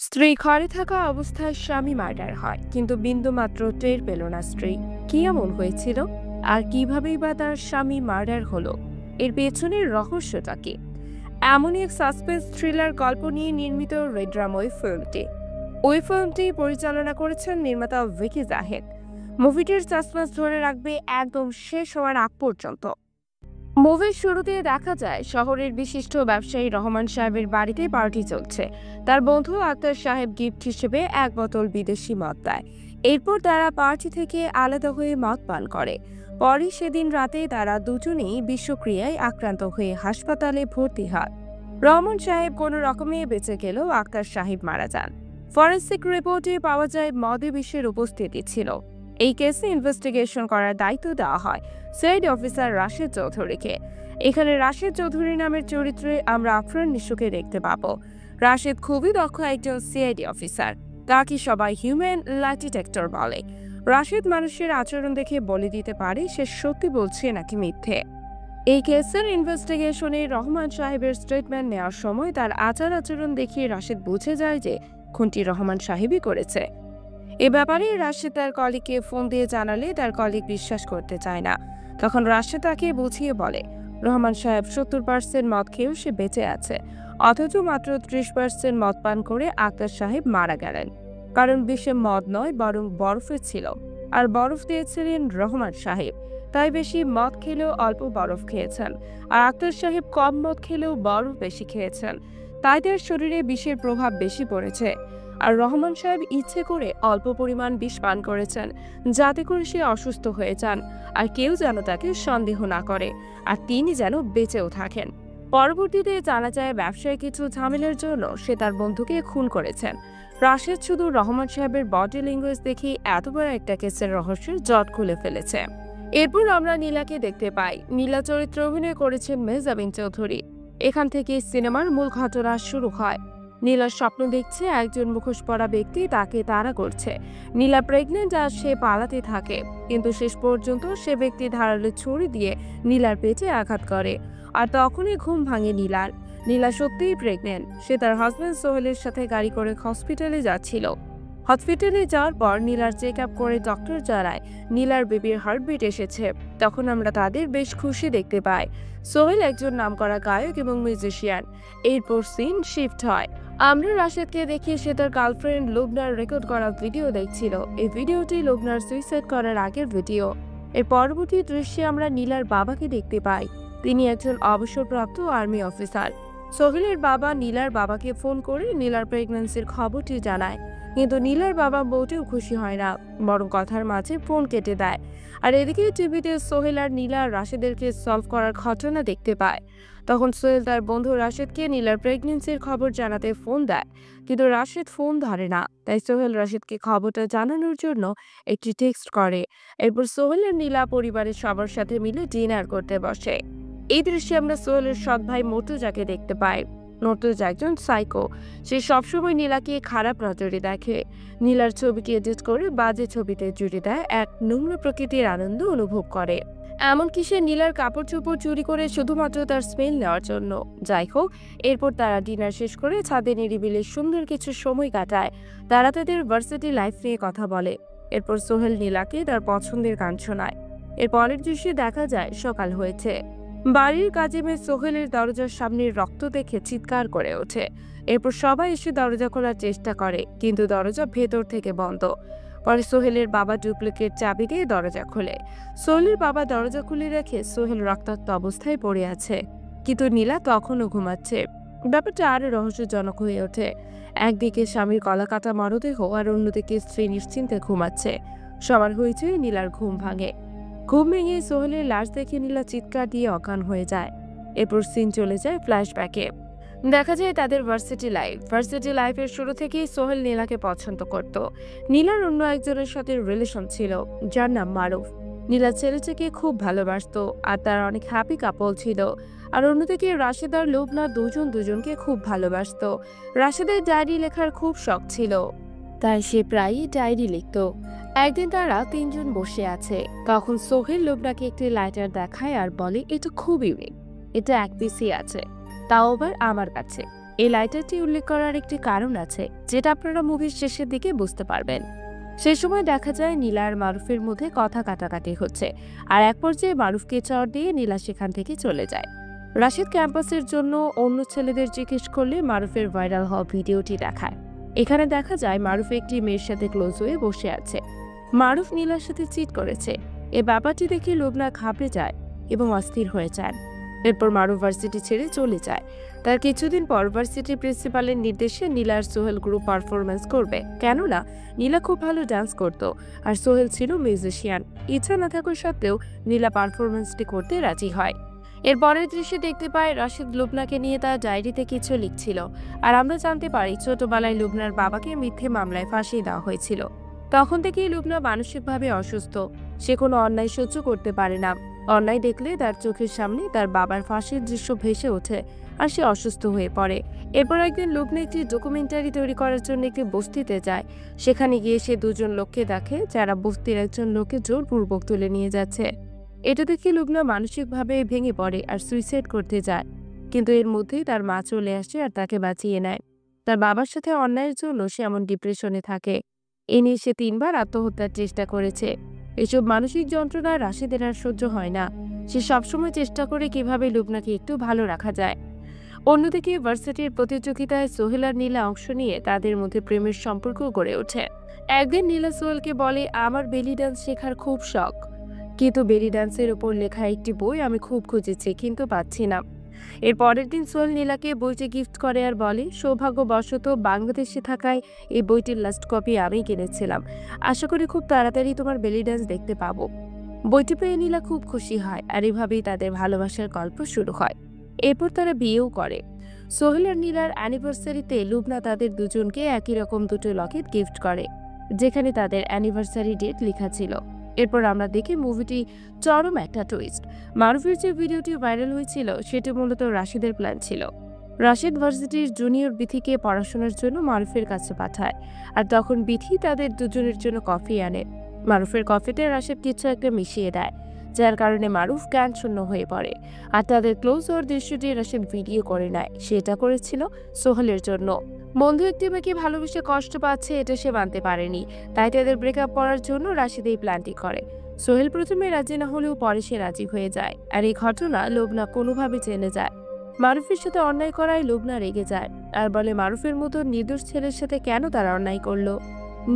স্ত্রী ঘরে থাকা অবস্থায় স্বামী মার্ডার হয়, কিন্তু বিন্দু মাত্র টের পেল না স্ত্রী। কি এমন হয়েছিল, আর কিভাবেই বা তার স্বামী মার্ডার হলো? এর পেছনের রহস্যটা কি? এমনই এক সাসপেন্স থ্রিলার গল্প নিয়ে নির্মিত রেড্রাময় ফিল্মটি। ওই ফিল্মটি পরিচালনা করেছেন নির্মাতা ভিকি জাহেদ। মুভিটির সাসপেন্স ধরে রাখবে একদম শেষ হওয়ার আগ পর্যন্ত। মুভির শুরুতে দেখা যায় শহরের বিশিষ্ট ব্যবসায়ী রহমান সাহেবের বাড়িতে পার্টি চলছে। তার বন্ধু আক্তার সাহেব গিফট হিসেবে এক বোতল বিদেশি মদ দেয়। এরপর তারা পার্টি থেকে আলাদা হয়ে মদ পান করে। পরে সেদিন রাতে তারা দুজনেই বিষক্রিয়ায় আক্রান্ত হয়ে হাসপাতালে ভর্তি হয়। রহমান সাহেব কোনো রকমে বেঁচে গেলেও আক্তার সাহেব মারা যান। ফরেন্সিক রিপোর্টে পাওয়া যায় মদে বিষের উপস্থিতি ছিল। এই কেসে ইনভেস্টিগেশন করার দায়িত্ব দেওয়া হয় সিআইডি অফিসার রাশেদ চৌধুরীকে। এখানে রাশেদ চৌধুরী নামের চরিত্রে আমরা আফরান নিশোকে দেখতে পাবো। রাশেদ খুবই দক্ষ একজন সিআইডি অফিসার। তাকে সবাই হিউম্যান লাই ডিটেক্টর বলে। রাশেদ মানুষের আচরণ দেখে বলে দিতে পারে সে সত্যি বলছে নাকি মিথ্যে। এই কেসের ইনভেস্টিগেশনে রহমান সাহেবের স্টেটমেন্ট নেওয়ার সময় তার আচার আচরণ দেখিয়ে রাশেদ বুঝে যায় যে খুনটি রহমান সাহেবই করেছে। এ ব্যাপারে রাশেদ তার কলিগকে ফোন দিয়ে জানালে তার কলিগ বিশ্বাস করতে চায় না। তখন রাশেদ তাকে বুঝিয়ে বলে রহমান সাহেব 70% মদ খেয়েও সে বেঁচে আছে, অথচ মাত্র 30% মদ পান করে আক্তার সাহেব মারা গেলেন। কারণ বিষে মদ নয়, বরং বরফে ছিল, আর বরফ দিয়েছিলেন রহমান সাহেব। তাই বেশি মদ খেলেও অল্প বরফ খেয়েছেন, আর আক্তার সাহেব কম মদ খেলেও বরফ বেশি খেয়েছেন। তাই তার শরীরে বিষের প্রভাব বেশি পড়েছে। আর রহমান সাহেব ইচ্ছে করে অল্প পরিমাণ বিষ পান করেছেন, যাতে করে সে অসুস্থ হয়ে যান, আর কেউ যেন তাকে সন্দেহ না করে, আর তিনি যেন বেঁচেও থাকেন। পরবর্তীতে জানা যায় ব্যবসায় কিছু ঝামেলার জন্য সে তার বন্ধুকে খুন করেছেন। রাশেদ শুধু রহমান সাহেবের বডি ল্যাঙ্গুয়েজ দেখে এত বড় একটা কেসের রহস্যের জট খুলে ফেলেছে। এরপর আমরা নীলাকে দেখতে পাই। নীলা চরিত্রে অভিনয় করেছেন মেহজাবিন চৌধুরী। এখান থেকে সিনেমার মূল ঘটনা শুরু হয়। নীলার স্বপ্ন দেখছে একজন মুখোশ পরা ব্যক্তি তাকে তাড়া করছে। নীলা প্রেগনেন্ট, আর সে পালাতে থাকে, কিন্তু শেষ পর্যন্ত সে ব্যক্তি ধারালো ছুরি দিয়ে নীলার পেটে আঘাত করে। আর তখনই ঘুম ভাঙে নীলার। নীলা সত্যিই প্রেগনেন্ট। সে তার হাজব্যান্ড সোহেলের সাথে গাড়ি করে হসপিটালে যাচ্ছিল। হসপিটালে যাওয়ার পর নীলার চেক আপ করে ডক্টর জানায় নীলার বেবির হার্টবিট এসেছে। তখন আমরা তাদের বেশ খুশি দেখতে পাই। সোহেল একজন নামকরা গায়ক এবং মিউজিশিয়ান। এরপর সিন শিফট হয়। আমরা রাশেদকে দেখি সে তার গার্লফ্রেন্ড লুবনার রেকর্ড করা ভিডিও দেখছিল। এই ভিডিওটি লুবনার সুইসাইড করার আগের ভিডিও। এর পরবর্তী দৃশ্যে আমরা নীলার বাবাকে দেখতে পাই। তিনি একজন অবসরপ্রাপ্ত আর্মি অফিসার। সোহেলের বাবা নীলার বাবাকে ফোন করে নীলার প্রেগন্যান্সির খবরটি জানায়, কিন্তু নীলার বাবা মোটেও খুশি হয় না, বরং কথার মাঝে ফোন কেটে দেয়। আর এদিকে টিভিতে সোহেল আর নীলা রাশেদেরকে সলভ করার ঘটনা দেখতে পায়। তখন সোহেল তার বন্ধু রাশেদকে নীলার প্রেগন্যান্সির খবর জানাতে ফোন দেয়, কিন্তু রাশেদ ফোন ধরে না। তাই সোহেল রাশেদকে খবরটা জানানোর জন্য একটি টেক্সট করে। এরপর সোহেল আর নীলা পরিবারের সবার সাথে মিলে ডিনার করতে বসে। এই দৃশ্যে আমরা সোহেলের সৎ ভাই মর্তুজাকে দেখতে পাই। মর্তুজা একজন সাইকো। সে সবসময় নীলাকে খারাপ নজরে দেখে। নীলার ছবিকে এডিট করে বাজে ছবিতে জুড়ে দেয়, এক নোংরা প্রকৃতির আনন্দ অনুভব করে। এমনকি সে নীলার কাপড় চোপড় চুরি করে শুধুমাত্র তার স্মেল নেওয়ার জন্য। যাই হোক, এরপর তারা ডিনার শেষ করে ছাদে নিরিবিলি সুন্দর কিছু সময় কাটায়। তারা তাদের ভার্সিটি লাইফ নিয়ে কথা বলে। এরপর সোহেল নীলাকে তার পছন্দের গান শোনায়। এর পরের দৃশ্যে দেখা যায় সকাল হয়েছে। বাড়ির কাজে মেয়ে সোহেলের দরজার সামনে রক্ত দেখে চিৎকার করে ওঠে। এরপর সবাই এসে দরজা খোলার চেষ্টা করে, কিন্তু দরজা ভেতর থেকে বন্ধ। পরে সোহেলের বাবা ডুপ্লিকেট চাবি দিয়ে দরজা খোলে। সোহেলের বাবা দরজা খুলে রেখে সোহেল রক্তাক্ত অবস্থায় পড়ে আছে, কিন্তু নীলা তখনও ঘুমাচ্ছে। ব্যাপারটা আরো রহস্যজনক হয়ে ওঠে। একদিকে স্বামীর কলাকাটা মরদেহ, আর অন্যদিকে স্ত্রী নিশ্চিন্তে ঘুমাচ্ছে। সবার হয়েছে, নীলার ঘুম ভাঙে। ঘুম ভেঙে সোহেলের লাশ দেখে নীলা চিৎকার দিয়ে অজ্ঞান হয়ে যায়। এরপর সিন চলে যায় ফ্ল্যাশব্যাকে। দেখা যায় তাদের ভার্সিটি লাইফের শুরু থেকেই সোহেল নীলাকে পছন্দ করত। নীলার অন্য একজনের সাথে রিলেশন ছিল, যার নাম মারুফ। নীলা ছেলেটিকে খুব ভালোবাসতো, আর তার অনেক হ্যাপি কাপল ছিল। আর অন্যদিকে রাশেদ আর লুবনা দুজনকে খুব ভালোবাসতো। রাশেদের ডায়েরি লেখার খুব শখ ছিল, তাই সে প্রায়ই ডায়েরি লিখত। একদিন তারা তিনজন বসে আছে। তখন সোহেল লুবনাকে একটি লাইটার দেখায় আর বলে, এটা খুব ইউনিক, এটা এক পিসই আছে, তাও আবার আমার কাছে। এই লাইটারটি উল্লেখ করার একটি কারণ আছে, যেটা আপনারা মুভির শেষের দিকে বুঝতে পারবেন। সেই সময় দেখা যায় নীলা আর মারুফের মধ্যে কথা কাটাকাটি হচ্ছে, আর এক পর্যায়ে মারুফকে চড় দিয়ে নীলা সেখান থেকে চলে যায়। রাশিদ ক্যাম্পাসের জন্য অন্য ছেলেদের জিজ্ঞেস করলে মারুফের ভাইরাল হওয়া ভিডিওটি দেখায়। এখানে দেখা যায় মারুফ একটি মেয়ের সাথে ক্লোজ হয়ে বসে আছে। মারুফ নীলার সাথে চিট করেছে। এই ব্যাপারটি দেখে লুবনা ঘাবড়ে যায় এবং অস্থির হয়ে যান। এরপর মারুফ ভার্সিটি ছেড়ে চলে যায়। তার কিছুদিন পর ভার্সিটি প্রিন্সিপালের নির্দেশে নীলা আর সোহেল গ্রুপ পারফরমেন্স করবে, কেননা নীলা খুব ভালো ডান্স করত আর সোহেল ছিল মিউজিশিয়ান। ইচ্ছা না থাকা সত্ত্বেও নীলা পারফরমেন্সটি করতে রাজি হয়। এর পরের দৃশ্যে দেখতে পাই রাশিদ লুবনাকে নিয়ে তার ডায়েরিতে কিছু লিখছিল, আর আমরা জানতে পারি ছোটবেলায় লুবনার বাবাকে মিথ্যে মামলায় ফাঁসিয়ে দেওয়া হয়েছিল। তখন থেকেই লুবনা মানসিকভাবে অসুস্থ। সে কোনো অন্যায় সহ্য করতে পারে না। অন্যায় দেখলে তার চোখের সামনে তার বাবার ফাঁসির দৃশ্য ভেসে ওঠে আর সে অসুস্থ হয়ে পড়ে। এরপর একদিন লুবনা একটি ডকুমেন্টারি তৈরি করার জন্য একটি বস্তিতে যায়। সেখানে গিয়ে সে দুজন লোককে দেখে যারা বস্তির একজন লোককে জোরপূর্বক তুলে নিয়ে যাচ্ছে। এটা দেখে লুবনা মানসিকভাবে ভেঙে পড়ে আর সুইসাইড করতে যায়। কিন্তু এর মধ্যেই তার মা চলে আসে আর তাকে বাঁচিয়ে নেয়। তার বাবার সাথে অন্যায়ের জন্য সে এমন ডিপ্রেশনে থাকে। এ নিয়ে সে 3 বার আত্মহত্যার চেষ্টা করেছে। এসব মানসিক যন্ত্রণা রাশিদের আর সহ্য হয় না। সে সবসময় চেষ্টা করে কিভাবে লুবনাকে একটু ভালো রাখা যায়। অন্যদিকে ভার্সিটির প্রতিযোগিতায় সোহেল আর নীলা অংশ নিয়ে তাদের মধ্যে প্রেমের সম্পর্ক গড়ে ওঠে। একদিন নীলা সোহেলকে বলে, আমার বেলি ডান্স শেখার খুব শখ, কিন্তু বেলি ডান্সের উপর লেখা একটি বই আমি খুব খুঁজেছি কিন্তু পাচ্ছি না। এর পরের দিন সোহেল নীলাকে বইটি গিফট করে আর বলে, সৌভাগ্যবশত বাংলাদেশে থাকায় এই বইটির লাস্ট কপি আমি কিনেছিলাম। আশা করি খুব তাড়াতাড়ি তোমার বেলি ডান্স দেখতে পাবো। বইটি পেয়ে নীলা খুব খুশি হয়, আর এভাবেই তাদের ভালোবাসার গল্প শুরু হয়। এরপর তারা বিয়েও করে। সোহেল আর নীলার অ্যানিভার্সারিতে লুবনা তাদের দুজনকে একই রকম দুটো লকেট গিফট করে, যেখানে তাদের অ্যানিভার্সারি ডেট লেখা ছিল। এরপর আমরা দেখি মুভিটি চরম একটা টুইস্ট। মারুফের যে ভিডিওটি ভাইরাল হয়েছিল সেটি মূলত রাশিদের প্ল্যান ছিল। রাশিদ ভার্সিটির জুনিয়র বিথিকে পড়াশোনার জন্য মারুফের কাছে পাঠায়, আর তখন বিথি তাদের দুজনের জন্য কফি আনে। মারুফের কফিতে রাশিদ কিছু একটা মিশিয়ে দেয়, যার কারণে মারুফ জ্ঞান শূন্য হয়ে পড়ে। আর তাদের ক্লোজ হওয়ার দৃশ্যটি রাশিদ ভিডিও করে নেয়। সেটা করেছিল সোহেলের জন্য। বন্ধু একটি মেয়েকে ভালোবেসে কষ্ট পাচ্ছে এটা সে মানতে পারেনি, তাই তাদের ব্রেকআপ করার জন্য রাশিদ এই প্ল্যানটি করে। সোহেল প্রথমে রাজি না হলেও পরে সে রাজি হয়ে যায়, আর এই ঘটনা লুবনা কোনোভাবে জেনে যায়। মারুফের সাথে অন্যায় করায় লুবনা রেগে যায় আর বলে, মারুফের মতো নির্দোষ ছেলের সাথে কেন তারা অন্যায় করলো।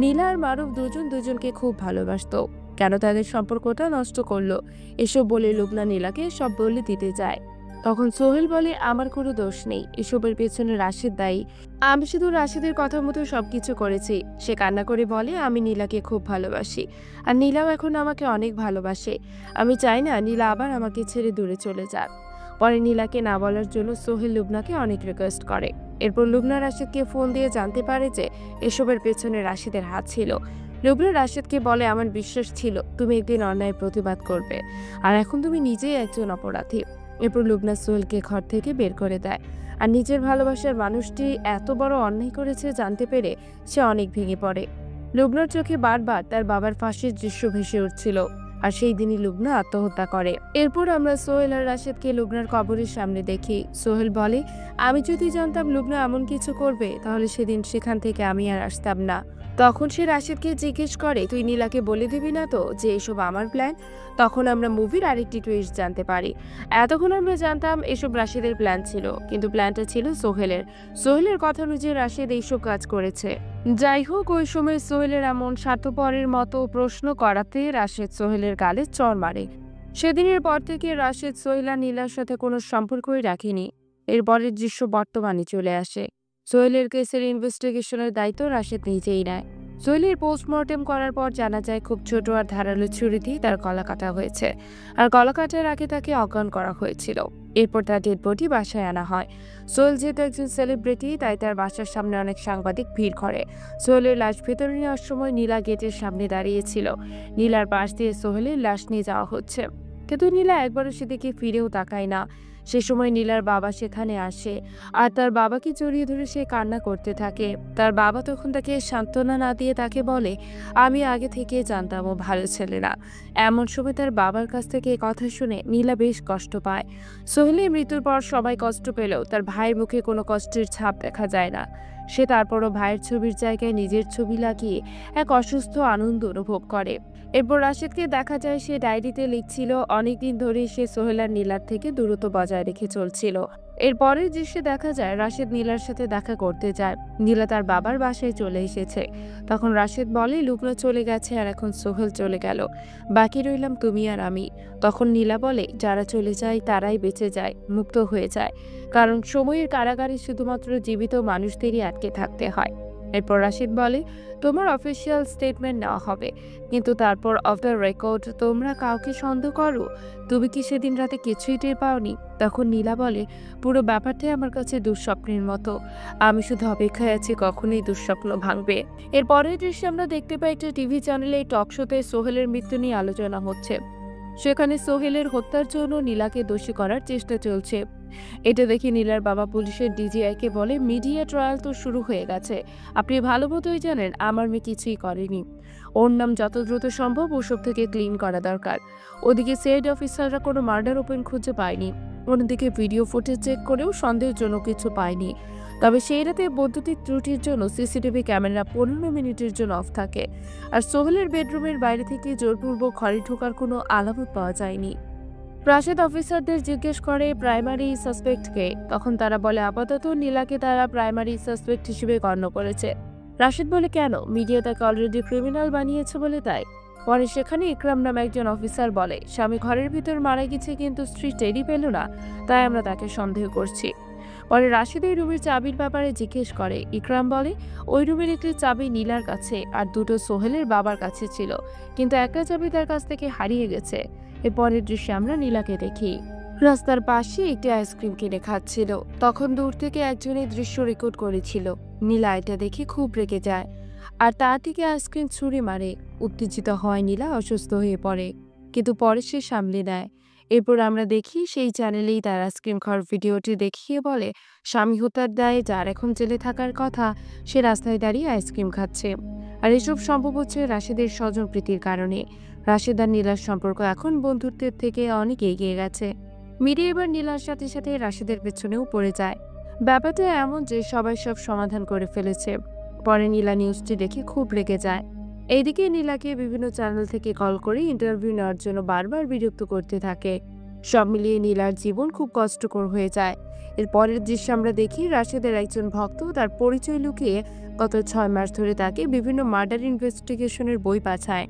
নীলা আর মারুফ দুজন দুজনকে খুব ভালোবাসতো, কেন তাদের সম্পর্কটা নষ্ট করলো। এসব বলে লুবনা নীলাকে সব বলে দিতে যায়। তখন সোহেল বলে, আমার কোনো দোষ নেই, এসবের পেছনে রাশিদ দায়ী। আমি শুধু রাশিদের কথা মতো সবকিছু করেছি। সে কান্না করে বলে, আমি নীলাকে খুব ভালোবাসি, আর নীলাও এখন আমাকে অনেক ভালোবাসে। আমি চাই না নীলা আবার আমাকে ছেড়ে দূরে চলে যাক। পরে নীলাকে না বলার জন্য সোহেল লুবনাকে অনেক রিকোয়েস্ট করে। এরপর লুবনা রাশিদকে ফোন দিয়ে জানতে পারে যে এসবের পেছনে রাশিদের হাত ছিল। লুবনা রাশিদকে বলে, আমার বিশ্বাস ছিল তুমি একদিন অন্যায় প্রতিবাদ করবে, আর এখন তুমি নিজেই একজন অপরাধী। এরপর লুবনা সোহেলকে ঘর থেকে বের করে দেয়, আর নিজের ভালোবাসার মানুষটি এত বড় অন্যায় করেছে জানতে পেরে সে অনেক ভেঙে পড়ে। লুবনার চোখে বারবার তার বাবার ফাঁসির দৃশ্য ভেসে উঠছিল, আর সেই দিনই লুবনা আত্মহত্যা করে। এরপর আমরা সোহেল আর রাশিদকে লুবনার কবরের সামনে দেখি। সোহেল বলে, আমি যদি জানতাম লুবনা এমন কিছু করবে তাহলে সেদিন সেখান থেকে আমি আর আসতাম না। তখন সে রাশিদকে জিজ্ঞেস করে, তুই নীলাকে বলে দিবি না তো যে এসব আমার প্ল্যান? তখন আমরা মুভির আরেকটি টুইস্ট জানতে পারি। এতক্ষণ আমরা জানতাম এসব রাশিদের প্ল্যান ছিল, কিন্তু প্ল্যানটা ছিল সোহেলের। সোহেলের কথা অনুযায়ী রাশিদ এইসব কাজ করেছে। যাই হোক, ওই সময় সোহেলের এমন স্বার্থপরের মতো প্রশ্ন করাতে রাশিদ সোহেলের গালে চড় মারে। সেদিনের পর থেকে রাশিদ সোহেল আর নীলার সাথে কোনো সম্পর্কই রাখেনি। এরপরের দৃশ্য বর্তমানে চলে আসে। সোহেলের কেসের ইনভেস্টিগেশনের দায়িত্ব রাশিদ নিজেই নেয়। সোহেলের পোস্টমর্টেম করার পর জানা যায় খুব ছোট আর ধারালো ছুরি দিয়ে তার গলা কাটা হয়েছে, আর গলা কাটার আগে তাকে অজ্ঞান করা হয়েছিল। এরপর তার ডেড বডি বাসায় আনা হয়। সোহেল যেহেতু একজন সেলিব্রিটি, তাই তার বাসার সামনে অনেক সাংবাদিক ভিড় করে। সোহেলের লাশ ভেতরে নেওয়ার সময় নীলা গেটের সামনে দাঁড়িয়েছিল। নীলার পাশ দিয়ে সোহেলের লাশ নিয়ে যাওয়া হচ্ছে, কিন্তু নীলা একবারও সেদিকে ফিরেও তাকায় না। সে সময় নীলার বাবা সেখানে আসে আর তার বাবাকে জড়িয়ে ধরে সে কান্না করতে থাকে। তার বাবা তখন তাকে সান্ত্বনা না দিয়ে তাকে বলে, আমি আগে থেকে জানতাম ও ভালো ছেলে না। এমন সময় তার বাবার কাছ থেকে এই কথা শুনে নীলা বেশ কষ্ট পায়। সোহেলের মৃত্যুর পর সবাই কষ্ট পেলেও তার ভাইয়ের মুখে কোনো কষ্টের ছাপ দেখা যায় না। সে তারপরও ভাইয়ের ছবির জায়গায় নিজের ছবি লাগিয়ে এক অসুস্থ আনন্দ অনুভব করে। এরপর রাশেদকে দেখা যায় সে ডায়েরিতে লিখছিল অনেকদিন ধরে সে সোহেল আর নীলার থেকে দূরত্ব বজায় রেখে চলছিল। এরপরের দৃশ্যে দেখা যায় রাশেদ নীলার সাথে দেখা করতে যায়। নীলা তার বাবার বাসায় চলে এসেছে। তখন রাশেদ বলে, লুকনো চলে গেছে আর এখন সোহেল চলে গেল, বাকি রইলাম তুমি আর আমি। তখন নীলা বলে, যারা চলে যায় তারাই বেঁচে যায়, মুক্ত হয়ে যায়, কারণ সময়ের কারাগারে শুধুমাত্র জীবিত মানুষদেরই আটকে থাকতে হয়। এরপর রাশেদ বলে, তোমার অফিসিয়াল স্টেটমেন্ট নেওয়া হবে, কিন্তু তারপর অফ দ্য রেকর্ড তোমরা কাউকে সন্দেহ করো? তুমি কি সেদিন রাতে কিছুই টের পাওনি? তখন নীলা বলে, পুরো ব্যাপারটাই আমার কাছে দুঃস্বপ্নের মতো, আমি শুধু অপেক্ষায় আছি কখনই দুঃস্বপ্ন ভাঙবে। এর পরের দৃশ্যে আমরা দেখতে পাই একটা টিভি চ্যানেলে এই টক শোতে সোহেলের মৃত্যু নিয়ে আলোচনা হচ্ছে। সেখানে সোহেলের হত্যার জন্য নীলাকে দোষী করার চেষ্টা চলছে। এটা দেখে নীলার বাবা পুলিশের ডিজিআইকে বলে, মিডিয়া ট্রায়াল তো শুরু হয়ে গেছে, আপনি ভালো মতোই জানেন আমার মেয়ে কিছুই করেনি, ওর নাম যত দ্রুত সম্ভব ওসব থেকে ক্লিন করা দরকার। ওদিকে সিআইডি অফিসাররা কোনো মার্ডার ওপেন খুঁজে পায়নি, অন্যদিকে ভিডিও ফুটেজ চেক করেও সন্দেহজনক কিছু পায়নি। তবে সেই রাতে বৈদ্যুতিক ত্রুটির জন্য সিসিটিভি ক্যামেরা 15 মিনিটের জন্য অফ থাকে, আর সোহেলের বেডরুমের বাইরে থেকে জোরপূর্বক ঘরে ঢোকার কোনো আলামত পাওয়া যায়নি। রাশেদ অফিসারদের জিজ্ঞেস করে প্রাইমারি সাসপেক্টকে, তখন তারা বলে আপাতত নীলাকে তারা প্রাইমারি সাসপেক্ট হিসেবে গণ্য করেছে। রাশেদ বলে, কেন? মিডিয়া তাকে অলরেডি ক্রিমিনাল বানিয়েছে বলে তাই? পরে সেখানে ইকরাম নামে একজন অফিসার বলে, স্বামী ঘরের ভিতর মারা গেছে কিন্তু স্ত্রী টেরই পেল না, তাই আমরা তাকে সন্দেহ করছি। পরে রাশেদ ওই রুমের চাবির ব্যাপারে জিজ্ঞেস করে। ইকরাম বলে, ওই রুমের একটি চাবি নীলার কাছে আর দুটো সোহেলের বাবার কাছে ছিল, কিন্তু একটা চাবি তার কাছ থেকে হারিয়ে গেছে। এরপরের দৃশ্যে আমরা নীলাকে দেখি রাস্তার পাশে একটি আইসক্রিম কিনে খাচ্ছিল। তখন দূর থেকে একজন এই দৃশ্য রেকর্ড করেছিল। নীলা এটা দেখে খুব রেগে যায় আর তার দিকে আইসক্রিম ছুঁড়ে মারে। উত্তেজিত হয় নীলা, অসুস্থ হয়ে পড়ে, কিন্তু পরে সে সামলে নেয়। এরপর আমরা দেখি সেই চ্যানেলেই তার আইসক্রিম খাওয়ার ভিডিওটি দেখিয়ে বলে, স্বামী হত্যার দায়ে যার এখন জেলে থাকার কথা সে রাস্তায় দাঁড়িয়ে আইসক্রিম খাচ্ছে। আর এসব সম্ভব হচ্ছে রাশেদের স্বজনপ্রীতির কারণে। রাশেদ আর নীলার সম্পর্ক এখন বন্ধুত্বের থেকে অনেক এগিয়ে গেছে। মিডিয়া এবার নীলার সাথে সাথে রাশেদের পেছনেও পড়ে যায়। ব্যাপারটা এমন যে সবাই সব সমাধান করে ফেলেছে। পরে নীলা নিউজটি দেখে খুব রেগে যায়। এইদিকে নীলাকে বিভিন্ন চ্যানেল থেকে কল করে ইন্টারভিউ নেওয়ার জন্য বারবার বিরক্ত করতে থাকে। সব মিলিয়ে নীলার জীবন খুব কষ্টকর হয়ে যায়। এর পরের দৃশ্যে আমরা দেখি রাশেদের একজন ভক্ত তার পরিচয় লুকিয়ে গত 6 মাস ধরে তাকে বিভিন্ন মার্ডার ইনভেস্টিগেশনের বই পাঠায়।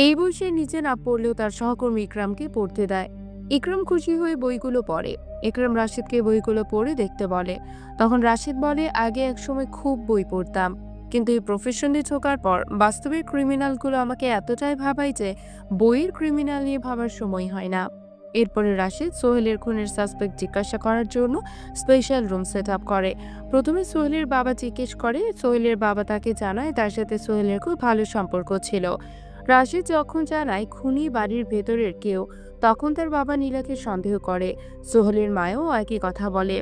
এই বই সে নিজে না পড়লেও তার সহকর্মী ইকরামকে পড়তে দেয়। ইকরাম খুশি হয়ে বইগুলো পড়ে। ইকরাম রাশেদকে বইগুলো পড়ে দেখতে বলে। তখন রাশেদ বলে, আগে একসময় খুব বই পড়তাম, কিন্তু এই প্রফেশনে ঢোকার পর বাস্তবের ক্রিমিনালগুলো আমাকে এতটাই ভাবায় যে বইয়ের ক্রিমিনাল নিয়ে ভাবার সময় হয় না। এরপরে রাশেদ সোহেলের খুনের সাসপেক্ট জিজ্ঞাসা করার জন্য স্পেশাল রুম সেট আপ করে। প্রথমে সোহেলের বাবা জিজ্ঞেস করে। সোহেলের বাবা তাকে জানায় তার সাথে সোহেলের খুব ভালো সম্পর্ক ছিল। রাশেদ যখন জানায় খুনি বাড়ির ভেতরের কেউ, তখন তার বাবা নীলাকে সন্দেহ করে। সোহেলের মায়ও একই কথা বলে।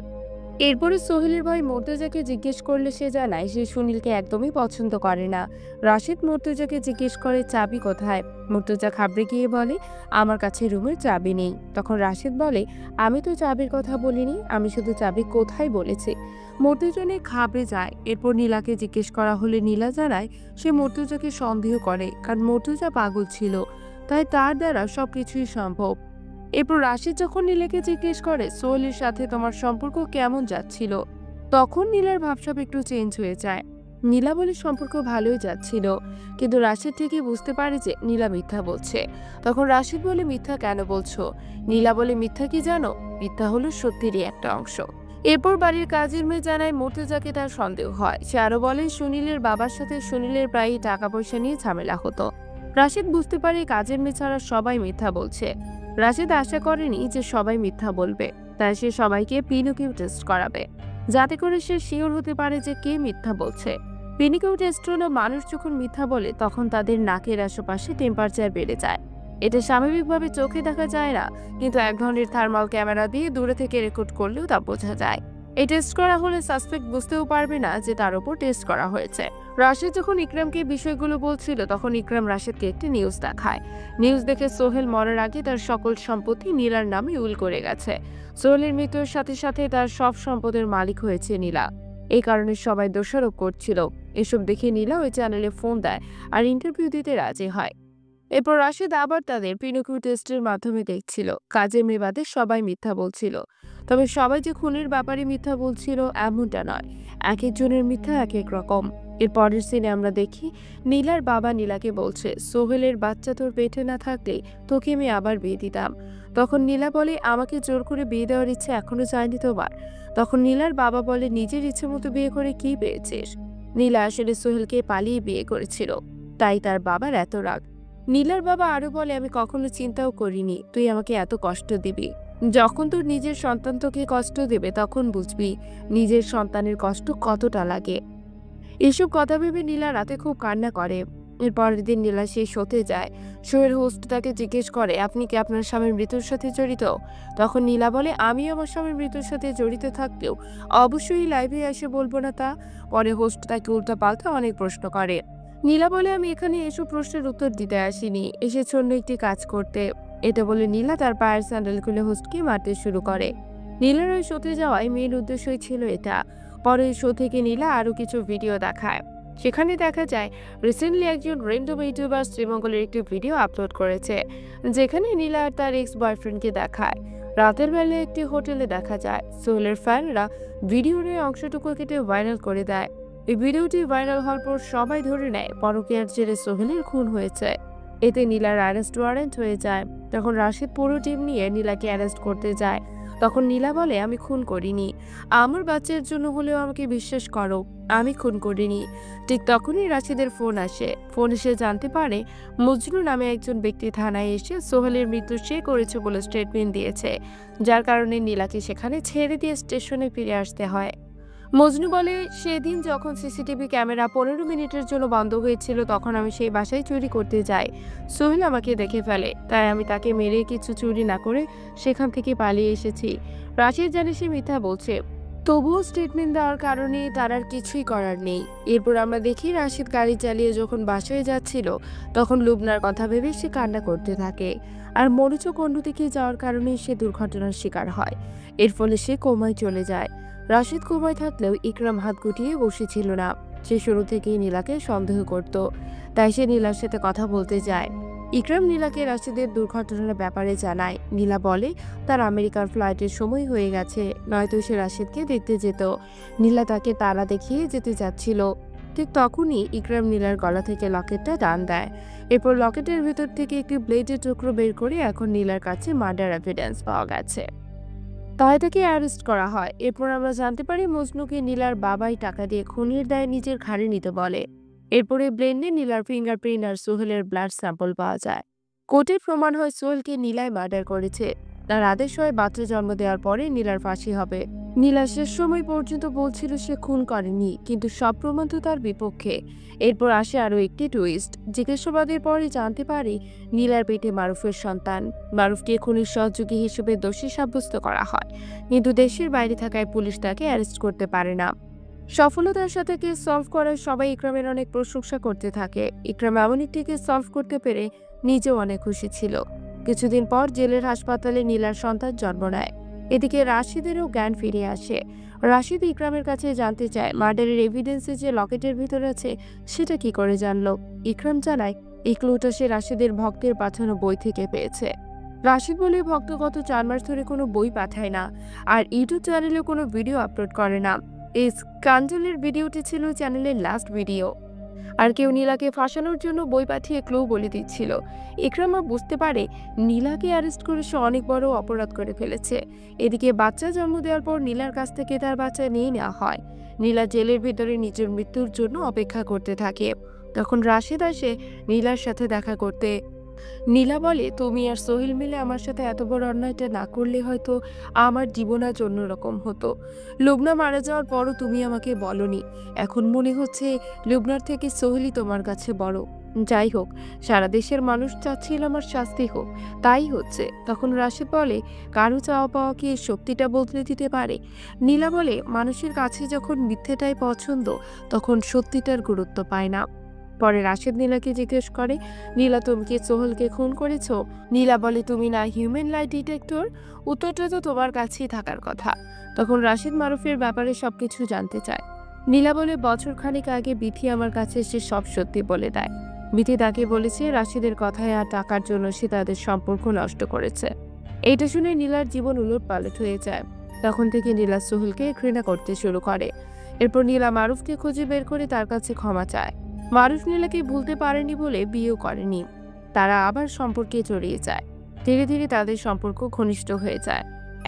এরপরে সোহেলের ভাই মর্তুজাকে জিজ্ঞেস করলে সে জানায় সে সুনীলকে একদমই পছন্দ করে না। রাশেদ মর্তুজাকে জিজ্ঞেস করে চাবি কোথায়। মর্তুজা ঘাবড়ে গিয়ে বলে, আমার কাছে রুমের চাবি নেই। তখন রাশেদ বলে, আমি তো চাবির কথা বলিনি, আমি শুধু চাবি কোথায় বলেছি। মর্তুজা নিয়ে ঘাবড়ে যায়। এরপর নীলাকে জিজ্ঞেস করা হলে নীলা জানায় সে মর্তুজাকে সন্দেহ করে, কারণ মর্তুজা পাগল ছিল, তাই তার দ্বারা সবকিছুই সম্ভব। এরপর রাশেদ যখন নীলাকে জিজ্ঞেস করে সোহেলের সাথে তোমার সম্পর্ক কেমন যাচ্ছিল, তখন নীলার ভাবসাব একটু চেঞ্জ হয়ে যায়। নীলা বলে সম্পর্ক ভালোই যাচ্ছিল, কিন্তু রাশেদ ঠিকই বুঝতে পারে যে নীলা মিথ্যা বলছে। তখন রাশেদ বলে, মিথ্যা কেন বলছো? নীলা বলে, মিথ্যা কি জানো? মিথ্যা হলো সত্যিরই একটা অংশ। এরপর বাড়ির কাজের মেয়ে জানায় মর্তুজাকে তার সন্দেহ হয়। সে আরো বলে সুনীলের বাবার সাথে সুনীলের প্রায়ই টাকা পয়সা নিয়ে ঝামেলা হতো। রাশেদ বুঝতে পারে কাজের মেয়ে ছাড়া সবাই মিথ্যা বলছে। রাশেদ আশা করেনি যে সবাই মিথ্যা বলবে, তাই সে সবাইকে পিনোকিউ টেস্ট করাবে, যাতে করে সে শিওর হতে পারে যে কে মিথ্যা বলছে। পিনোকিউ টেস্ট হলো মানুষ যখন মিথ্যা বলে তখন তাদের নাকের আশেপাশে টেম্পারেচার বেড়ে যায়। এটা স্বাভাবিকভাবে চোখে দেখা যায় না, কিন্তু এক ধরনের থার্মাল ক্যামেরা দিয়ে দূরে থেকে রেকর্ড করলেও তা বোঝা যায়। এই টেস্ট করা হলে সাসপেক্ট বুঝতেও পারবে না যে তার উপর টেস্ট করা হয়েছে। রাশেদ যখন ইকরামকে বিষয়গুলো বলছিল, তখন ইকরাম রাশেদকে একটি নিউজ দেখায়। নিউজ দেখে সোহেল মরার আগে তার সকল সম্পত্তি নীলার নামে উইল করে গেছে। সোহেলের মৃত্যুর সাথে সাথে তার সব সম্পদের মালিক হয়েছে নীলা। এই কারণে সবাই দোষারোপ করছিল। এসব দেখে নীলা ওই চ্যানেলে ফোন দেয় আর ইন্টারভিউ দিতে রাজি হয়। এরপর রাশেদ আবার তাদের পিনোকিউ টেস্টের মাধ্যমে দেখছিল কাজের মেয়ে বাদে সবাই মিথ্যা বলছিল। তবে সবাই যে খুনের ব্যাপারে মিথ্যা বলছিল এমনটা নয়, এক একজনের মিথ্যা এক এক রকম। এর পরের সিনে আমরা দেখি নীলার বাবা নীলাকে বলছে, সোহেলের বাচ্চা তোর পেটে না থাকলে তোকে আমি আবার বিয়ে দিতাম। তখন নীলা বলে, আমাকে জোর করে বিয়ে দেওয়ার ইচ্ছে এখনো যায়নি তোমার? তখন নীলার বাবা বলে, নিজের ইচ্ছে মতো বিয়ে করে কি পেয়েছিস? নীলা আসলে সোহেলকে পালিয়ে বিয়ে করেছিল, তাই তার বাবার এত রাগ। নীলার বাবা আরো বলে, আমি কখনো চিন্তাও করিনি তুই আমাকে এত কষ্ট দিবি। যখন তোর নিজের সন্তান তোকে কষ্ট দেবে তখন বুঝবি নিজের সন্তানের কষ্ট কতটা লাগে। এসব কথা ভেবে নীলা রাতে খুব কান্না করে। এর পরের দিন নীলা সেই শোতে যায়। শোয়ের হোস্ট তাকে জিজ্ঞেস করে, আপনি কি আপনার স্বামীর মৃত্যুর সাথে জড়িত? তখন নীলা বলে, আমি আমার স্বামীর মৃত্যুর সাথে জড়িত থাকলেও অবশ্যই লাইভে এসে বলবো না তা। পরে হোস্ট তাকে উল্টা পাল্টা অনেক প্রশ্ন করে। নীলা বলে, আমি এখানে এসব প্রশ্নের উত্তর দিতে আসিনি, এসেছি অন্য একটি কাজ করতে। এটা বলে নীলা তার পায়ের স্যান্ডেল খুলে হোস্টকে মারতে শুরু করে। নীলার ওই শোতে যাওয়াই মেন উদ্দেশ্যই ছিল এটা। পরে শো থেকে নীলা আরো কিছু ভিডিও দেখায়। সেখানে দেখা যায় রিসেন্টলি একজন র্যান্ডম ইউটিউবার শ্রীমঙ্গলের একটি ভিডিও আপলোড করেছে, যেখানে নীলা আর তার এক্স বয়ফ্রেন্ডকে দেখায়। রাতের বেলায় একটি হোটেলে দেখা যায়। সোহেলের ফ্যানরা ভিডিওর এই অংশটুকু কেটে ভাইরাল করে দেয়। এই ভিডিওটি ভাইরাল হওয়ার পর সবাই ধরে নেয় পরকীয়ার জেরে সোহেলের খুন হয়েছে। এতে নীলার অ্যারেস্ট ওয়ারেন্ট হয়ে যায়। তখন রাশেদ পুরো টিম নিয়ে নীলাকে অ্যারেস্ট করতে যায়। তখন নীলা বলে, আমি খুন করিনি, আমার বাচ্চার জন্য হলেও আমাকে বিশ্বাস করো, আমি খুন করিনি। ঠিক তখনই রাশেদের ফোন আসে। ফোন এসে জানতে পারে মজনু নামে একজন ব্যক্তি থানায় এসে সোহেলের মৃত্যু সে করেছে বলে স্টেটমেন্ট দিয়েছে, যার কারণে নীলাকে সেখানে ছেড়ে দিয়ে স্টেশনে ফিরে আসতে হয়। মজনু বলে, সেদিন যখন সিসিটিভি ক্যামেরা 15 মিনিটের জন্য বন্ধ হয়েছিল তখন আমি সেই বাসায় চুরি করতে যাই। সোহেল আমাকে দেখে ফেলে, তাই আমি তাকে মেরে কিছু চুরি না করে সেখান থেকে পালিয়ে এসেছি। রাশেদ জানে সে মিথ্যা বলছে, তবুও স্টেটমেন্ট দেওয়ার কারণে তার আর কিছুই করার নেই। এরপর আমরা দেখি রাশেদ গাড়ি চালিয়ে যখন বাসায় যাচ্ছিল তখন লুবনার কথা ভেবে সে কান্না করতে থাকে। আর মনোযোগ অন্যদিকে যাওয়ার কারণে সে দুর্ঘটনার শিকার হয়। এর ফলে সে কোমায় চলে যায়। রাশেদ কোমায় থাকলেও ইকরাম হাত গুটিয়ে বসেছিল না। সে শুরু থেকেই নীলাকে সন্দেহ করত, তাই সে নীলার সাথে কথা বলতে যায়। ইকরাম নীলাকে রাশেদের দুর্ঘটনার ব্যাপারে জানায়। নীলা বলে তার আমেরিকার ফ্লাইটের সময় হয়ে গেছে, নয়তো সে রাশেদকে দেখতে যেত। নীলা তাকে তারা দেখিয়ে যেতে যাচ্ছিল। ঠিক তখনই ইকরাম নীলার গলা থেকে লকেটটা টান দেয়। এরপর লকেটের ভেতর থেকে একটি ব্লেডের টুকরো বের করে এখন নীলার কাছে মার্ডার এভিডেন্স পাওয়া গেছে, তাই তাকে অ্যারেস্ট করা হয়। এরপর আমরা জানতে পারি মজনুকে নীলার বাবাই টাকা দিয়ে খুনের দায় নিজের ঘাড়ে নিতে বলে। এরপরে ব্লেন্ডে নীলার ফিঙ্গারপ্রিন্ট আর সোহেলের ব্লাড স্যাম্পল পাওয়া যায়। কোর্টে প্রমাণ হয় সোহেলকে নীলাই মার্ডার করেছে। তার আদেশ হয় বাচ্চা জন্ম দেওয়ার পরে নীলার ফাঁসি হবে। নীলা শেষ সময় পর্যন্ত বলছিল সে খুন করেনি, কিন্তু সব প্রমাণ তো তার বিপক্ষে। এরপর আসে আরো একটি টুইস্ট। জিজ্ঞাসাবাদের পরে জানতে পারি নীলার পেটে মারুফের সন্তান। মারুফকে খুনের সহযোগী হিসেবে দোষী সাব্যস্ত করা হয়, কিন্তু দেশের বাইরে থাকায় পুলিশ তাকে অ্যারেস্ট করতে পারে না। সফলতার সাথে কেস সলভ করায় সবাই ইকরামের অনেক প্রশংসা করতে থাকে। ইকরাম এমন একটি কেস সলভ করতে পেরে নিজেও অনেক খুশি ছিল। কিছুদিন পর জেলের হাসপাতালে নীলার সন্তান জন্ম নেয়। এদিকে রাশিদেরও জ্ঞান ফিরে আসে। রাশিদ ইকরামের কাছে জানতে চায় মার্ডারের এভিডেন্সে যে লকেটের ভিতর আছে সেটা কি করে জানলো। ইকরাম জানায় এই ক্লুটা সে রাশিদের ভক্তের পাঠানো বই থেকে পেয়েছে। রাশিদ বলে ভক্ত গত 4 মাস ধরে কোনো বই পাঠায় না, আর ইউটিউব চ্যানেলে কোনো ভিডিও আপলোড করে না। এই স্ক্যান্ডালের ভিডিওটি ছিল চ্যানেলের লাস্ট ভিডিও। আর কেউ নীলাকে ফাঁসানোর জন্য বই পাঠিয়ে ক্লু বলে দিচ্ছিল। ইকরামা বুঝতে পারে নীলাকে অ্যারেস্ট করে সে অনেক বড় অপরাধ করে ফেলেছে। এদিকে বাচ্চা জন্ম দেওয়ার পর নীলার কাছ থেকে তার বাচ্চা নিয়ে নেওয়া হয়। নীলা জেলের ভিতরে নিজের মৃত্যুর জন্য অপেক্ষা করতে থাকে। তখন রাশেদ আসে নীলার সাথে দেখা করতে। নীলা বলে, তুমি আর সোহেল মিলে আমার সাথে এত বড় অন্যায়টা না করলে হয়তো আমার জীবন আজ অন্যরকম হতো। লুবনা মারা যাওয়ার পরও তুমি আমাকে বলনি। এখন মনে হচ্ছে লুবনার থেকে সোহেলই তোমার কাছে বড়। যাই হোক, সারা দেশের মানুষ চাচ্ছিল আমার শাস্তি হোক, তাই হচ্ছে। তখন রাশেদ বলে, কারো চাওয়া পাওয়া কি এই শক্তিটা বদলে দিতে পারে? নীলা বলে, মানুষের কাছে যখন মিথ্যেটাই পছন্দ তখন সত্যিটার গুরুত্ব পায় না। পরে রাশেদ নীলাকে জিজ্ঞেস করে, নীলা, তুমি কি সোহেলকে খুন করেছো? নীলা বলে, তুমি না হিউম্যান লাই ডিটেক্টর, উত্তরটা তো তোমার কাছেই থাকার কথা। তখন রাশেদ মারুফের ব্যাপারে সবকিছু জানতে চায়। নীলা বলে, বছর খানিক আগে বিথি আমার কাছে এসে সব সত্যি বলে দেয়। বিথি তাকে বলেছে রাশেদের কথায় আর টাকার জন্য সে তাদের সম্পর্ক নষ্ট করেছে। এইটা শুনে নীলার জীবন উলটপালট হয়ে যায়। তখন থেকে নীলা সোহেলকে ঘৃণা করতে শুরু করে। এরপর নীলা মারুফকে খুঁজে বের করে তার কাছে ক্ষমা চায়। মারুফ নীলাকে ভুলতে পারেনি বলে বিয়েও করেনি। তারা আবার সম্পর্কে জড়িয়ে যায়। ধীরে ধীরে তাদের সম্পর্ক ঘনিষ্ঠ হয়ে যায়।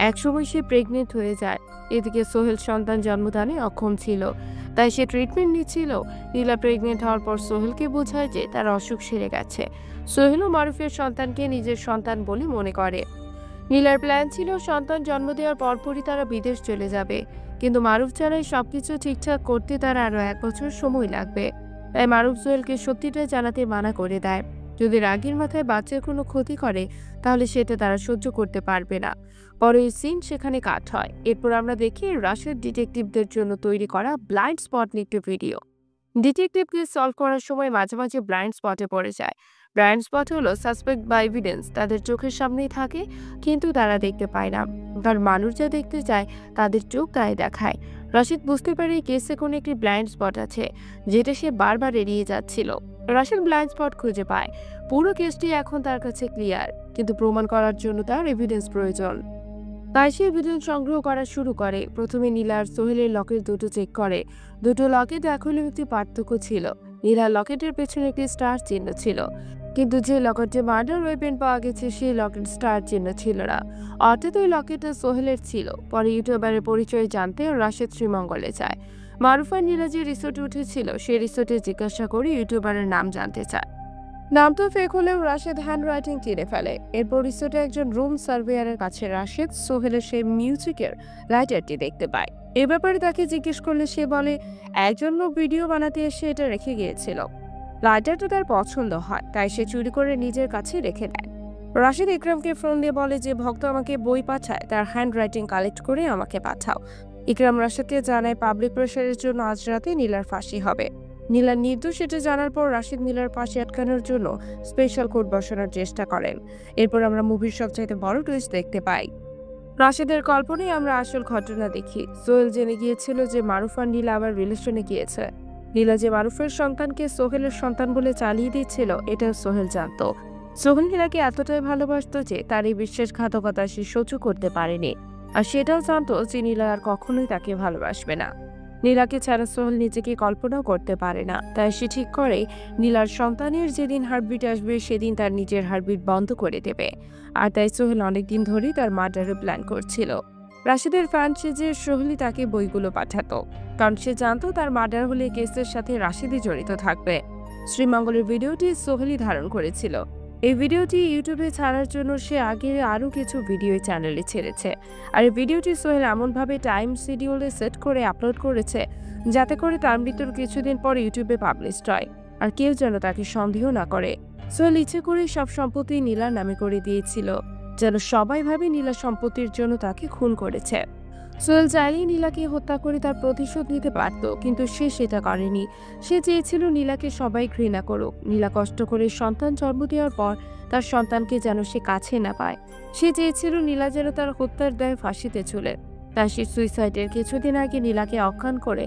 একসময় সে প্রেগনেন্ট হয়ে যায়। এদিকে সোহেল সন্তান জন্মদানে অক্ষম ছিল, তাই সে ট্রিটমেন্ট নিচ্ছিল। নীলা প্রেগনেন্ট হওয়ার পর সোহেলকে বোঝায় যে তার অসুখ সেরে গেছে। সোহেলও মারুফের সন্তানকে নিজের সন্তান বলে মনে করে। নীলার প্ল্যান ছিল সন্তান জন্ম দেওয়ার পরপরই তারা বিদেশ চলে যাবে, কিন্তু মারুফ ছাড়াই সবকিছু ঠিকঠাক করতে তার আরো 1 বছর সময় লাগবে। তাই মারুফ সোহেলকে সত্যিটা জানাতে মানা করে দেয়। যদি রাগের মাথায় বাচ্চার কোনো ক্ষতি করে তাহলে সেটা তারা সহ্য করতে পারবে না। পরে এই সিন সেখানে কাট হয়। এরপর আমরা দেখি রাশেদ ডিটেকটিভদের জন্য তৈরি করা ব্লাইন্ড স্পট নিয়ে একটি ভিডিও। ডিটেকটিভকে সলভ করার সময় মাঝে মাঝে ব্লাইন্ড স্পটে পড়ে যায়। ব্লাইন্ড স্পট হলো সাসপেক্ট বা এভিডেন্স তাদের চোখের সামনেই থাকে, কিন্তু তারা দেখতে পায় না। কারণ মানুষ যা দেখতে চায় তাদের চোখ তাই দেখায়। রাশেদ বুঝতে পারে কেসে কোনো একটি ব্লাইন্ড স্পট আছে, যেটা সে বারবার এড়িয়ে যাচ্ছিল। রাশেদ ব্লাইন্ড স্পট খুঁজে পায়। পুরো কেসটি এখন তার কাছে ক্লিয়ার, কিন্তু প্রমাণ করার জন্য তার এভিডেন্স প্রয়োজন। তাই সে এভিডেন্স সংগ্রহ করা শুরু করে। প্রথমে নীলা আর সোহেলের লকেট দুটো চেক করে। দুটো লকেট এখন একটি পার্থক্য ছিল। নীলার লকেটের পেছনে একটি স্টার চিহ্ন ছিল, কিন্তু যে লকেটে মার্ডার ওয়েপেন পাওয়া গেছে সেই লকেট স্টার চিহ্ন ছিল না। অর্থাৎ ওই লকেটটা সোহেলের ছিল। পরে ইউটিউবারের পরিচয় জানতে রাশেদ শ্রীমঙ্গলে যায়। মারুফ আর নীলা যে রিসোর্টে উঠেছিল সেই রিসোর্টে জিজ্ঞাসা করে ইউটিউবারের নাম জানতে চায়। নাম তো ফেক হলেও রাশেদ হ্যান্ড রাইটিং চিনে ফেলে। এরপর রিসোর্টে একজন রুম সার্ভেয়ারের কাছে রাশেদ সোহেলের সেই মিউজিকের লাইটারটি দেখতে পায়। এ ব্যাপারে তাকে জিজ্ঞেস করলে সে বলে, একজন লোক ভিডিও বানাতে এসে এটা রেখে গিয়েছিল। লাইটারটা তার পছন্দ হয়, তাই সে চুরি করে নিজের কাছে রেখে দেয়। রাশেদ ইকরামকে ফোন দিয়ে বলে, যে ভক্ত আমাকে বই পাঠায় তার হ্যান্ড রাইটিং কালেক্ট করে আমাকে পাঠাও। ইকরাম রাশেদকে জানায় পাবলিক প্রেশারের জন্য আজ রাতে নীলার ফাঁসি হবে। নীলা নির্দোষ এটা জানার পর রাশেদ নীলার ফাঁসি আটকানোর জন্য স্পেশাল কোর্ট বসানোর চেষ্টা করেন। এরপর আমরা মুভির সবচাইতে বড় টুইস্ট দেখতে পাই। রাশেদের কল্পনায় আমরা আসল ঘটনা দেখি। সোহেল জেনে গিয়েছিল যে মারুফ আর নীলা আবার রিলেশনে গিয়েছে। নীলা যে মারুফের সন্তানকে সোহেলের সন্তান বলে চালিয়ে দিচ্ছিল এটাও সোহেল জানত। সোহেল নীলাকে এতটাই ভালোবাসত যে তার এই বিশ্বাসঘাতকতা সে সহ্য করতে পারেনি। আর সেটাও জানতো যে নীলা আর কখনোই তাকে ভালোবাসবে না। নীলাকে ছাড়া সোহেল নিজেকে কল্পনাও করতে পারে না। তাই সে ঠিক করে নীলার সন্তানের যেদিন হার্টবিট আসবে সেদিন তার নিজের হার্টবিট বন্ধ করে দেবে। আর তাই সোহেল অনেকদিন ধরেই তার মার্ডারের প্ল্যান করছিল। রাশেদের ফ্যান সেজে সোহেলই তাকে বইগুলো পাঠাতো, কারণ সে জানতো তার মার্ডার হলে কেসের সাথে রাশেদই জড়িত থাকবে। শ্রীমঙ্গলের ভিডিওটি সোহেলই ধারণ করেছিল। এই ভিডিওটি ইউটিউবে ছাড়ার জন্য সে আগে আরও কিছু ভিডিও চ্যানেলে ছেড়েছে। আর এই ভিডিওটি সোহেল এমনভাবে টাইম শিডিউলে সেট করে আপলোড করেছে যাতে করে তার মৃত্যুর কিছুদিন পর ইউটিউবে পাবলিশড হয়, আর কেউ যেন তাকে সন্দেহ না করে। সোহেল ইচ্ছে করে সব সম্পত্তি নীলার নামে করে দিয়েছিল, যেন সবাই ভাবে নীলা সম্পত্তির জন্য তাকে খুন করেছে। সোহেল চাইলেই নীলাকে হত্যা করে তার প্রতিশোধ নিতে পারত, কিন্তু সে সেটা করেনি। সে চেয়েছিল নীলাকে সবাই ঘৃণা করুক। নীলা কষ্ট করে সন্তান জন্ম দেওয়ার পর তার সন্তানকে যেন সে কাছে না পায়। সে চেয়েছিল নীলা যেন তার হত্যার দায়ে ফাঁসিতে ঝুলে। তাই সে সুইসাইডের কিছুদিন আগে নীলাকে অজ্ঞান করে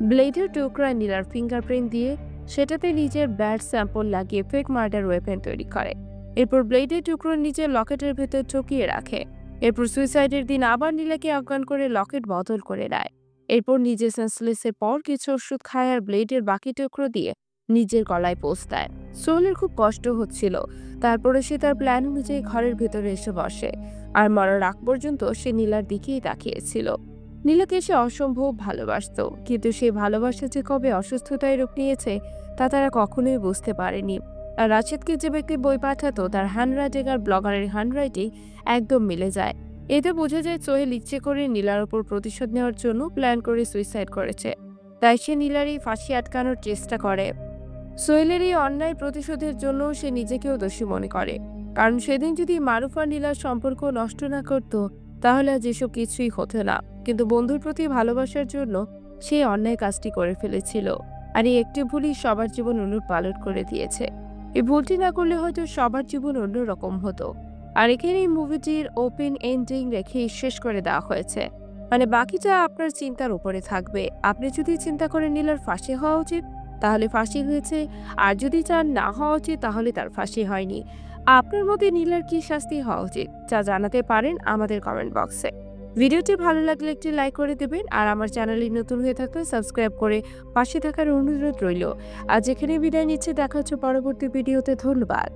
ব্লেডের টুকরায় নীলার ফিঙ্গারপ্রিন্ট দিয়ে সেটাতে নিজের ব্লাড স্যাম্পল লাগিয়ে ফেক মার্ডার ওয়েপেন তৈরি করে। এরপর ব্লেডের টুকরো নিজের লকেটের ভেতর ঢুকিয়ে রাখে। এরপর সুইসাইডের দিন আবার নীলাকে অজ্ঞান করে লকেট বদল করে দেয়। এরপর নিজে সেন্সলেসের পর কিছু ওষুধ খায় আর ব্লেডের বাকি টুকরো দিয়ে নিজের গলায় পোঁচ দেয়। সোহেলের খুব কষ্ট হচ্ছিল। তারপরে সে তার প্ল্যান অনুযায়ী ঘরের ভেতরে এসে বসে, আর মরার আগ পর্যন্ত সে নীলার দিকেই তাকিয়েছিল। নীলাকে সে অসম্ভব ভালোবাসত, কিন্তু সেই ভালোবাসা যে কবে অসুস্থতায় রূপ নিয়েছে তা তারা কখনোই বুঝতে পারেনি। আর রাশেদকে যে ব্যক্তি বই পাঠাতো তার হ্যান্ডরাইটিং আর ব্লগারের হ্যান্ডরাইটিং একদম মিলে যায়। এতে বোঝা যায় সোহেল ইচ্ছে করে নীলার ওপর প্রতিশোধ নেওয়ার জন্য প্ল্যান করে সুইসাইড করেছে। তাই সে নীলারই ফাঁসি আটকানোর চেষ্টা করে। সোহেলের এই অন্যায় প্রতিশোধের জন্য সে নিজেকেও দোষী মনে করে, কারণ সেদিন যদি মারুফ আর নীলার সম্পর্ক নষ্ট না করত তাহলে আজ এসব কিছুই হতো না। কিন্তু বন্ধুর প্রতি ভালোবাসার জন্য সে অন্যায় কাজটি করে ফেলেছিল, আর এই একটি ভুলই সবার জীবন উলটপালট করে দিয়েছে। এই ভুলটি না করলে হয়তো সবার জীবন অন্যরকম হতো। আর এখানে এই মুভিটির ওপেন এন্ডিং রেখে শেষ করে দেওয়া হয়েছে, মানে বাকিটা আপনার চিন্তার উপরে থাকবে। আপনি যদি চিন্তা করেন নীলার ফাঁসি হওয়া উচিত তাহলে ফাঁসি হয়েছে, আর যদি চান না হওয়া উচিত তাহলে তার ফাঁসি হয়নি। আপনার মতে নীলার কি শাস্তি হওয়া উচিত যা জানাতে পারেন আমাদের কমেন্ট বক্সে। ভিডিওটি ভালো লাগলে একটি লাইক করে দেবেন, আর আমার চ্যানেলে নতুন হয়ে থাকলে সাবস্ক্রাইব করে পাশে থাকার অনুরোধ রইল। আজ এখানে বিদায় নিচ্ছে, দেখা হচ্ছে পরবর্তী ভিডিওতে। ধন্যবাদ।